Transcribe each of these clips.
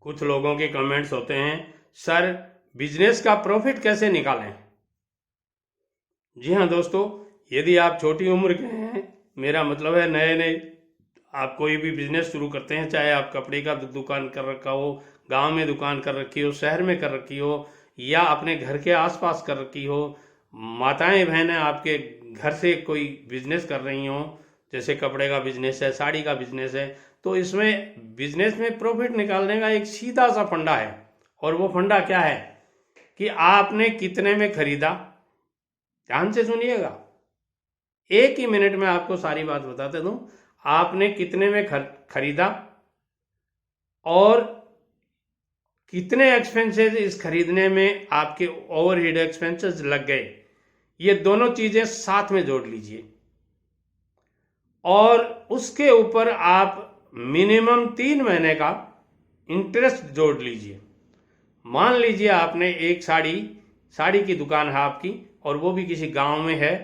कुछ लोगों के कमेंट्स होते हैं, सर बिजनेस का प्रॉफिट कैसे निकालें। जी हाँ दोस्तों, यदि आप छोटी उम्र के हैं, मेरा मतलब है नए नए आप कोई भी बिजनेस शुरू करते हैं, चाहे आप कपड़े का दुकान कर रखा हो, गांव में दुकान कर रखी हो, शहर में कर रखी हो, या अपने घर के आसपास कर रखी हो, माताएं बहनें आपके घर से कोई बिजनेस कर रही हो, जैसे कपड़े का बिजनेस है, साड़ी का बिजनेस है, तो इसमें बिजनेस में प्रॉफिट निकालने का एक सीधा सा फंडा है। और वो फंडा क्या है कि आपने कितने में खरीदा। ध्यान से सुनिएगा, एक ही मिनट में आपको सारी बात बताते दूं। आपने कितने में खरीदा और कितने एक्सपेंसेस इस खरीदने में आपके ओवरहेड एक्सपेंसेस लग गए, ये दोनों चीजें साथ में जोड़ लीजिए और उसके ऊपर आप मिनिमम 3 महीने का इंटरेस्ट जोड़ लीजिए। मान लीजिए आपने एक साड़ी की दुकान है आपकी और वो भी किसी गांव में है,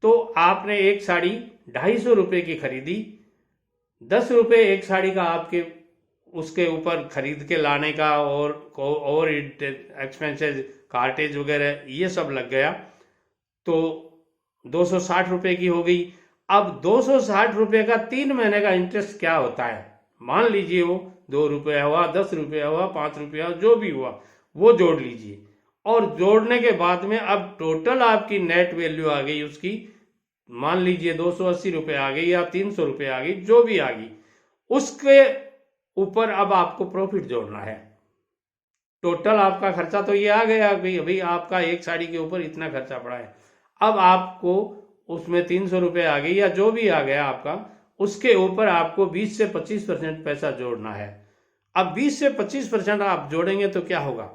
तो आपने एक साड़ी 250 रुपये की खरीदी, 10 रुपये एक साड़ी का आपके उसके ऊपर खरीद के लाने का और एक्सपेंसेस कार्टेज वगैरह ये सब लग गया, तो 260 रुपये की हो गई। अब 260 रुपये का 3 महीने का इंटरेस्ट क्या होता है, मान लीजिए वो 2 रुपये हुआ, 10 रुपये हुआ, 5 रुपया, जो भी हुआ वो जोड़ लीजिए। और जोड़ने के बाद में अब टोटल आपकी नेट वैल्यू आ गई उसकी, मान लीजिए 280 रुपये आ गई या 300 रुपये आ गई, जो भी आ गई, उसके ऊपर अब आपको प्रॉफिट जोड़ना है। टोटल आपका खर्चा तो ये आ गया भाई आपका एक साड़ी के ऊपर इतना खर्चा पड़ा है। अब आपको उसमें 300 रुपये आ गई या जो भी आ गया आपका, उसके ऊपर आपको 20 से 25% पैसा जोड़ना है। अब 20 से 25% आप जोड़ेंगे तो क्या होगा,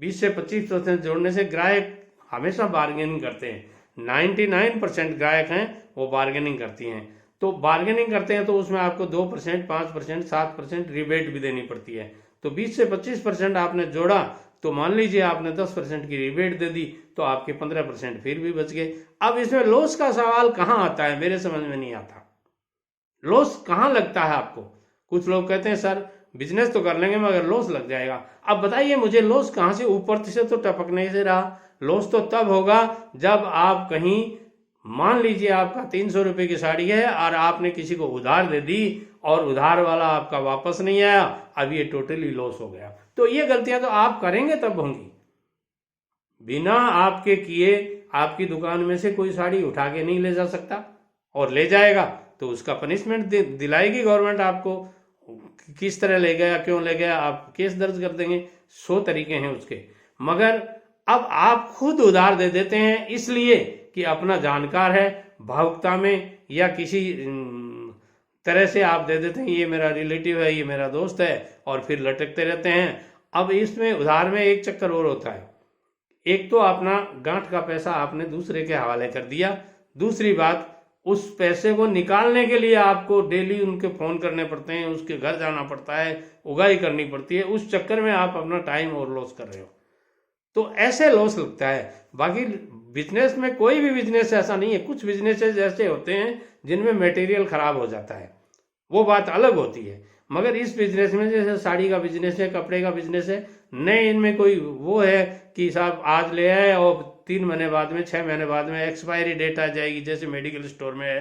20 से 25% जोड़ने से ग्राहक हमेशा बार्गेनिंग करते हैं। 99% ग्राहक हैं वो बार्गेनिंग करती हैं, तो बार्गेनिंग करते हैं तो उसमें आपको 2%, 5%, 7% रिबेट भी देनी पड़ती है। तो 20 से 25% आपने जोड़ा, तो मान लीजिए आपने 10% की रिबेट दे दी, तो आपके 15% फिर भी बच गए। अब इसमें लॉस का सवाल कहाँ आता है, मेरे समझ में नहीं आता। लॉस कहाँ लगता है आपको? कुछ लोग कहते हैं सर बिजनेस तो कर लेंगे मगर लॉस लग जाएगा। अब बताइए मुझे लॉस कहाँ से, ऊपर से तो टपकने से रहा। लॉस तो तब होगा जब आप कहीं, मान लीजिए आपका 300 रुपये की साड़ी है और आपने किसी को उधार दे दी और उधार वाला आपका वापस नहीं आया, अब ये टोटली लॉस हो गया। तो ये गलतियां तो आप करेंगे तब होंगी। बिना आपके किए आपकी दुकान में से कोई साड़ी उठा के नहीं ले जा सकता, और ले जाएगा तो उसका पनिशमेंट दिलाएगी गवर्नमेंट आपको। किस तरह ले गया, क्यों ले गया, आप केस दर्ज कर देंगे। 100 तरीके हैं उसके। मगर अब आप खुद उधार दे देते हैं इसलिए कि अपना जानकार है, भावुकता में या किसी तरह से आप दे देते हैं, ये मेरा रिलेटिव है, ये मेरा दोस्त है, और फिर लटकते रहते हैं। अब इसमें उधार में एक चक्कर और होता है, एक तो अपना गांठ का पैसा आपने दूसरे के हवाले कर दिया, दूसरी बात उस पैसे को निकालने के लिए आपको डेली उनके फोन करने पड़ते हैं, उसके घर जाना पड़ता है, उगाई करनी पड़ती है, उस चक्कर में आप अपना टाइम और लॉस कर रहे हो। तो ऐसे लॉस लगता है। बाकी बिजनेस में कोई भी बिजनेस ऐसा नहीं है, कुछ बिजनेसेस ऐसे होते हैं जिनमें मटेरियल खराब हो जाता है, वो बात अलग होती है। मगर इस बिजनेस में जैसे साड़ी का बिजनेस है, कपड़े का बिजनेस है, नहीं इनमें कोई वो है कि साहब आज ले आए और 3 महीने बाद में, 6 महीने बाद में एक्सपायरी डेट आ जाएगी, जैसे मेडिकल स्टोर में है,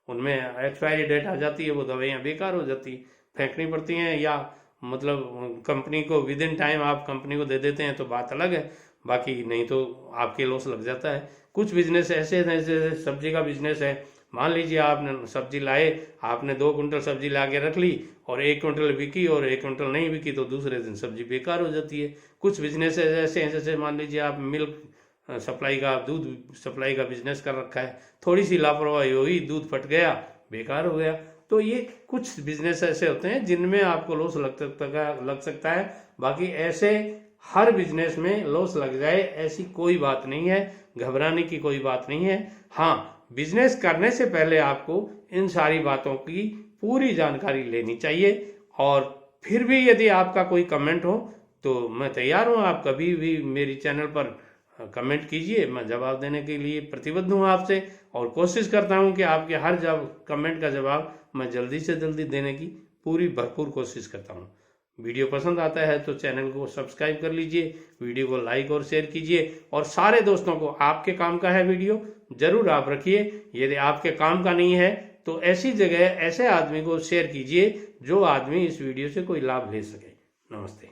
उनमें एक्सपायरी डेट आ जाती है, वो दवाइयाँ बेकार हो जाती, फेंकनी पड़ती हैं, या मतलब कंपनी को विद इन टाइम आप कंपनी को दे देते हैं तो बात अलग है, बाकी नहीं तो आपके लॉस लग जाता है। कुछ बिजनेस ऐसे हैं, जैसे सब्जी का बिजनेस है, मान लीजिए आपने सब्जी लाए, आपने 2 कुंटल सब्जी ला के रख ली और 1 कुंटल बिकी और 1 कुंटल नहीं बिकी, तो दूसरे दिन सब्जी बेकार हो जाती है। कुछ बिजनेस ऐसे हैं, जैसे मान लीजिए आप मिल्क सप्लाई का, दूध सप्लाई का बिजनेस कर रखा है, थोड़ी सी लापरवाही हुई, दूध फट गया, बेकार हो गया। तो ये कुछ बिजनेस ऐसे होते हैं जिनमें आपको लॉस लग सकता है। बाकी ऐसे हर बिजनेस में लॉस लग जाए ऐसी कोई बात नहीं है, घबराने की कोई बात नहीं है। हाँ, बिजनेस करने से पहले आपको इन सारी बातों की पूरी जानकारी लेनी चाहिए। और फिर भी यदि आपका कोई कमेंट हो तो मैं तैयार हूँ, आप कभी भी मेरी चैनल पर कमेंट कीजिए, मैं जवाब देने के लिए प्रतिबद्ध हूँ आपसे, और कोशिश करता हूँ कि आपके हर कमेंट का जवाब मैं जल्दी से जल्दी देने की पूरी भरपूर कोशिश करता हूँ। वीडियो पसंद आता है तो चैनल को सब्सक्राइब कर लीजिए, वीडियो को लाइक और शेयर कीजिए और सारे दोस्तों को, आपके काम का है वीडियो जरूर आप रखिए। यदि आपके काम का नहीं है तो ऐसी जगह ऐसे आदमी को शेयर कीजिए जो आदमी इस वीडियो से कोई लाभ ले सके। नमस्ते।